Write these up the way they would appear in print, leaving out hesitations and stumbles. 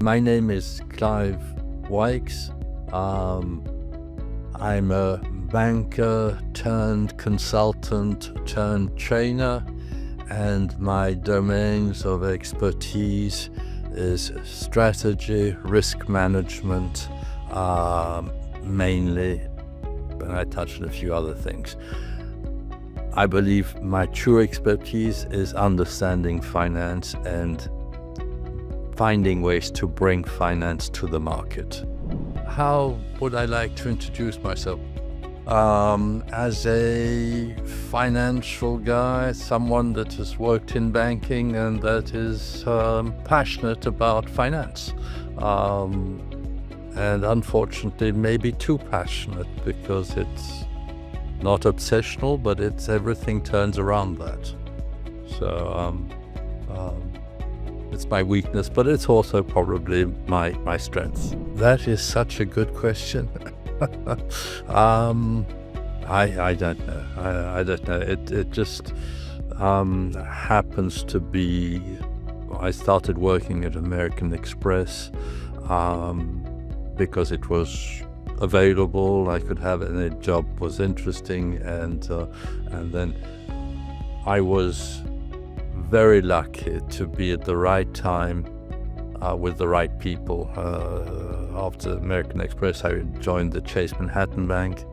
My name is Clive Wykes. I'm a banker turned consultant turned trainer, and my domains of expertise is strategy, risk management, mainly, but I touched on a few other things. I believe my true expertise is understanding finance and finding ways to bring finance to the market. How would I like to introduce myself? As a financial guy, someone that has worked in banking and that is passionate about finance. And unfortunately, maybe too passionate, because it's not obsessional, but everything turns around that. So it's my weakness, but it's also probably my strength. That is such a good question. I don't know. I don't know. It just happens to be. I started working at American Express because it was available. I could have it, and the job was interesting, and then I was very lucky to be at the right time with the right people. After American Express, I joined the Chase Manhattan Bank,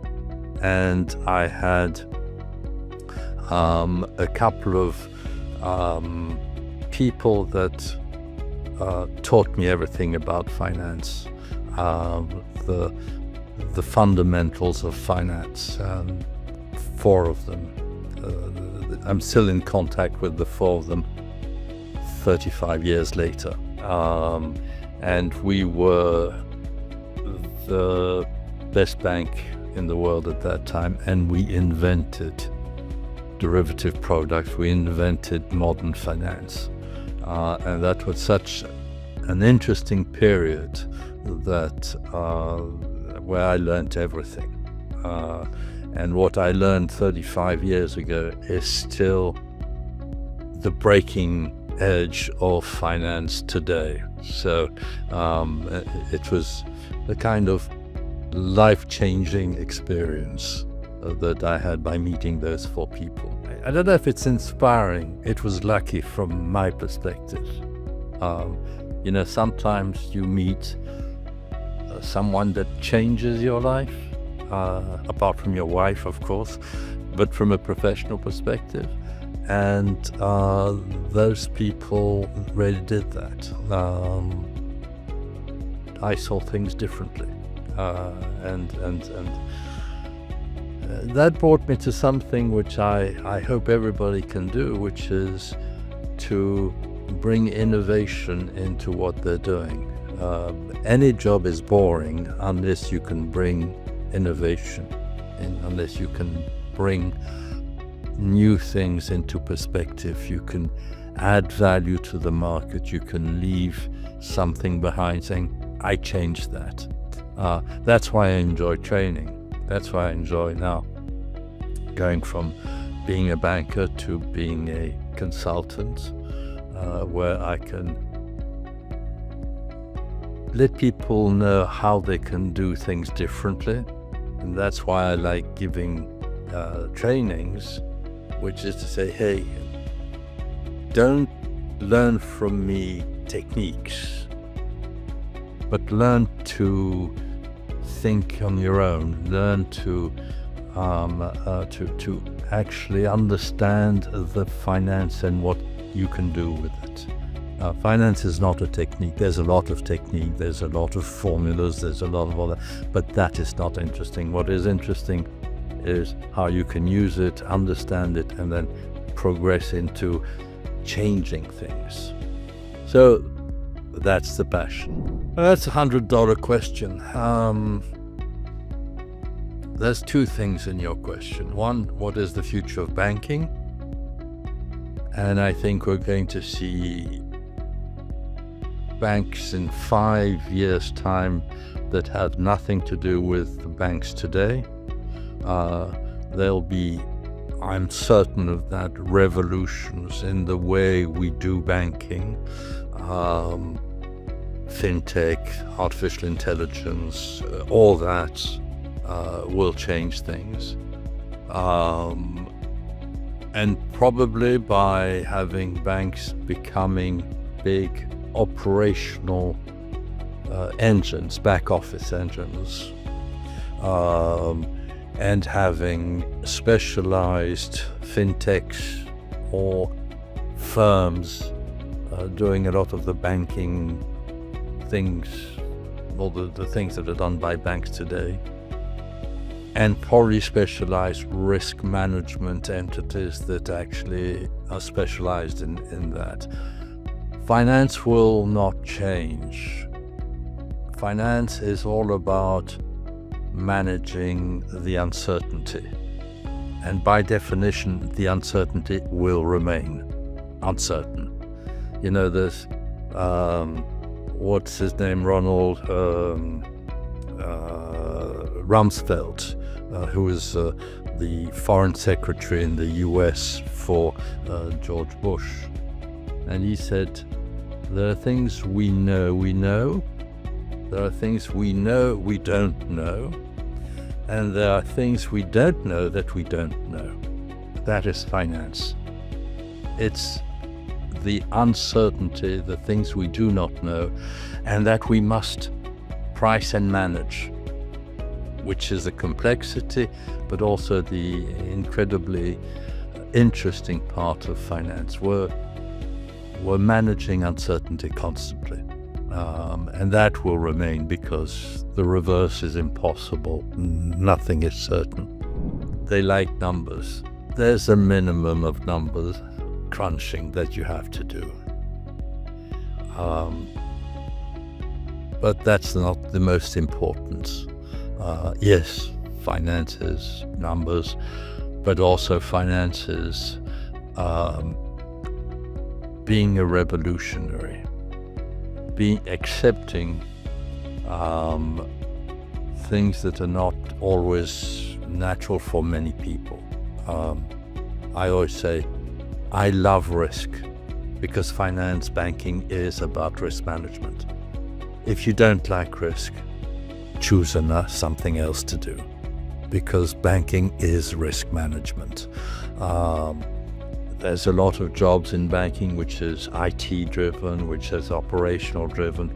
and I had a couple of people that taught me everything about finance, the fundamentals of finance. Four of them. I'm still in contact with the four of them 35 years later. And we were the best bank in the world at that time, and we invented derivative products. We invented modern finance. And that was such an interesting period that where I learned everything. And what I learned 35 years ago is still the breaking edge of finance today. So it was a kind of life-changing experience that I had by meeting those four people. I don't know if it's inspiring. It was lucky from my perspective. Sometimes you meet someone that changes your life. Apart from your wife, of course, but from a professional perspective. And those people really did that. I saw things differently. And that brought me to something which I hope everybody can do, which is to bring innovation into what they're doing. Any job is boring unless you can bring innovation, and unless you can bring new things into perspective. You can add value to the market. You can leave something behind saying, I changed that. That's why I enjoy training. That's why I enjoy now going from being a banker to being a consultant, where I can let people know how they can do things differently. And that's why I like giving trainings, which is to say, hey, don't learn from me techniques, but learn to think on your own. Learn to actually understand the finance and what you can do with it. Finance is not a technique. There's a lot of technique, there's a lot of formulas, there's a lot of all that, but that is not interesting. What is interesting is how you can use it, understand it, and then progress into changing things. So that's the passion. That's $100 question. There's two things in your question. One, what is the future of banking? And I think we're going to see banks in 5 years' time that have nothing to do with the banks today. There'll be, I'm certain of that, revolutions in the way we do banking. fintech, artificial intelligence, all that will change things. And probably by having banks becoming big operational engines, back office engines, and having specialized fintechs or firms doing a lot of the banking things, all the things that are done by banks today, and probably specialized risk management entities that actually are specialized in that. Finance will not change. Finance is all about managing the uncertainty. And by definition, the uncertainty will remain uncertain. You know, there's, what's his name, Ronald Rumsfeld, who was the foreign secretary in the US for George Bush. And he said, there are things we know, there are things we know we don't know, and there are things we don't know that we don't know. That is finance. It's the uncertainty, the things we do not know, and that we must price and manage, which is the complexity, but also the incredibly interesting part of finance. We're managing uncertainty constantly, and that will remain because the reverse is impossible. Nothing is certain. They like numbers. There's a minimum of numbers crunching that you have to do. But that's not the most important. Yes, finances, numbers, but also finances being a revolutionary, accepting things that are not always natural for many people. I always say, I love risk because finance, banking is about risk management. If you don't like risk, choose something else to do, because banking is risk management. There's a lot of jobs in banking which is IT driven, which is operational driven,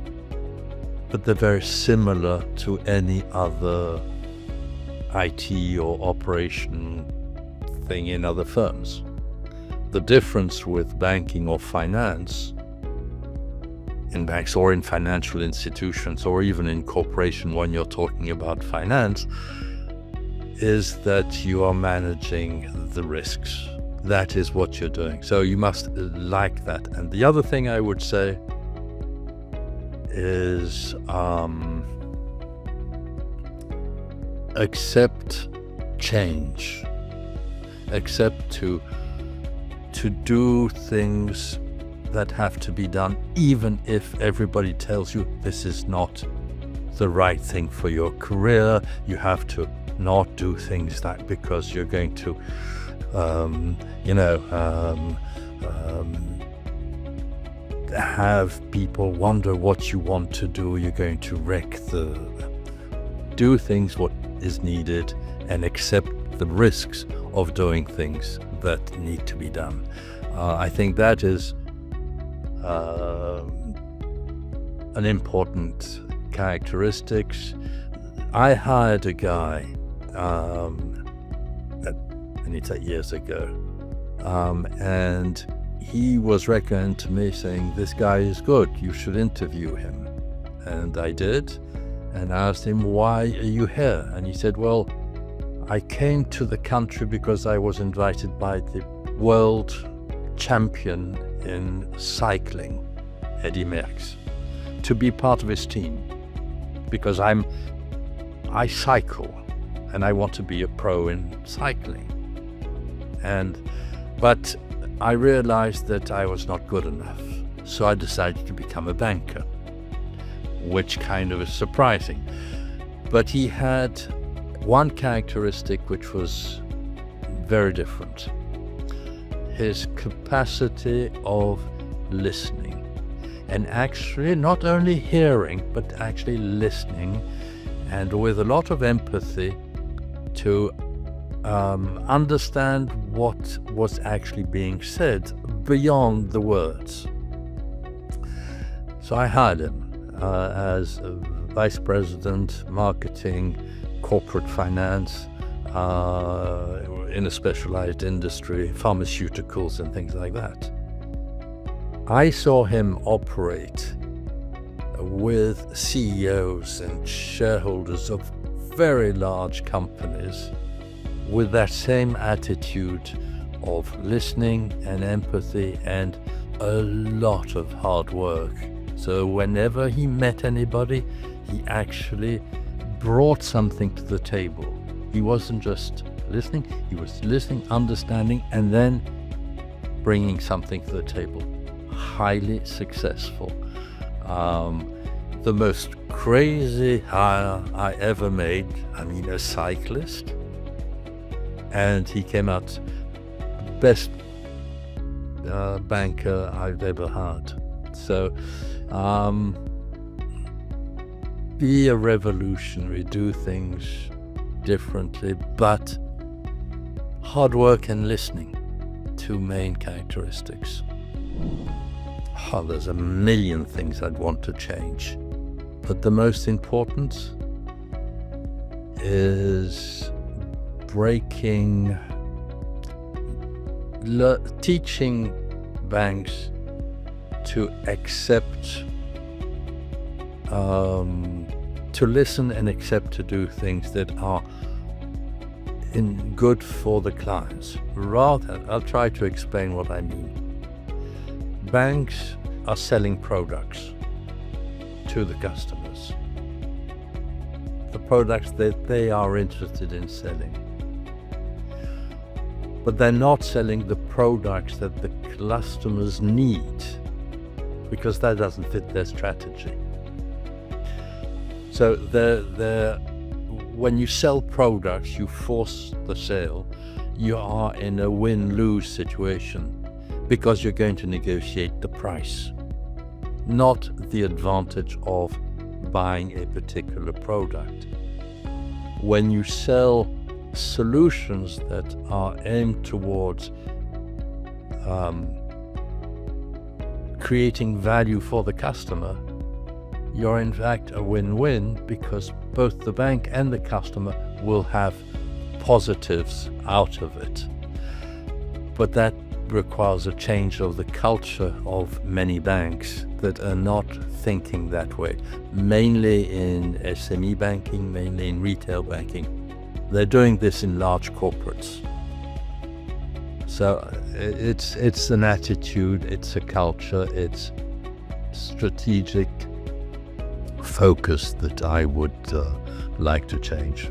but they're very similar to any other IT or operation thing in other firms. The difference with banking or finance, in banks or in financial institutions or even in corporation when you're talking about finance, is that you are managing the risks. That is what you're doing. So you must like that. And the other thing I would say is accept change. Accept to do things that have to be done, even if everybody tells you this is not the right thing for your career. You have to not do things that because you're going to have people wonder what you want to do. You're going to do things what is needed and accept the risks of doing things that need to be done. I think that is an important characteristics. I hired a guy, and it's 8 years ago, and he was recommended to me saying, this guy is good, you should interview him. And I did, and I asked him, why are you here? And he said, well, I came to the country because I was invited by the world champion in cycling, Eddy Merckx, to be part of his team, because I cycle and I want to be a pro in cycling. But I realized that I was not good enough, so I decided to become a banker, which kind of is surprising. But he had one characteristic which was very different: his capacity of listening. and actually not only hearing, but actually listening, and with a lot of empathy to understand what was actually being said beyond the words. So I hired him as Vice President, Marketing, Corporate Finance, in a specialized industry, pharmaceuticals and things like that. I saw him operate with CEOs and shareholders of very large companies with that same attitude of listening and empathy and a lot of hard work. So whenever he met anybody, he actually brought something to the table. He wasn't just listening, he was listening, understanding, and then bringing something to the table. Highly successful. The most crazy hire I ever made, a cyclist, and he came out best banker I've ever had. So be a revolutionary, do things differently, but hard work and listening, two main characteristics. There's a million things I'd want to change, but the most important is teaching banks to accept, to listen and accept to do things that are good for the clients. Rather, I'll try to explain what I mean. Banks are selling products to the customers, the products that they are interested in selling. But they're not selling the products that the customers need, because that doesn't fit their strategy. So when you sell products, you force the sale, you are in a win-lose situation, because you're going to negotiate the price, not the advantage of buying a particular product. When you sell solutions that are aimed towards creating value for the customer, you're in fact a win-win, because both the bank and the customer will have positives out of it. But that requires a change of the culture of many banks that are not thinking that way, mainly in SME banking, mainly in retail banking. They're doing this in large corporates. So it's an attitude, it's a culture, it's strategic focus that I would like to change.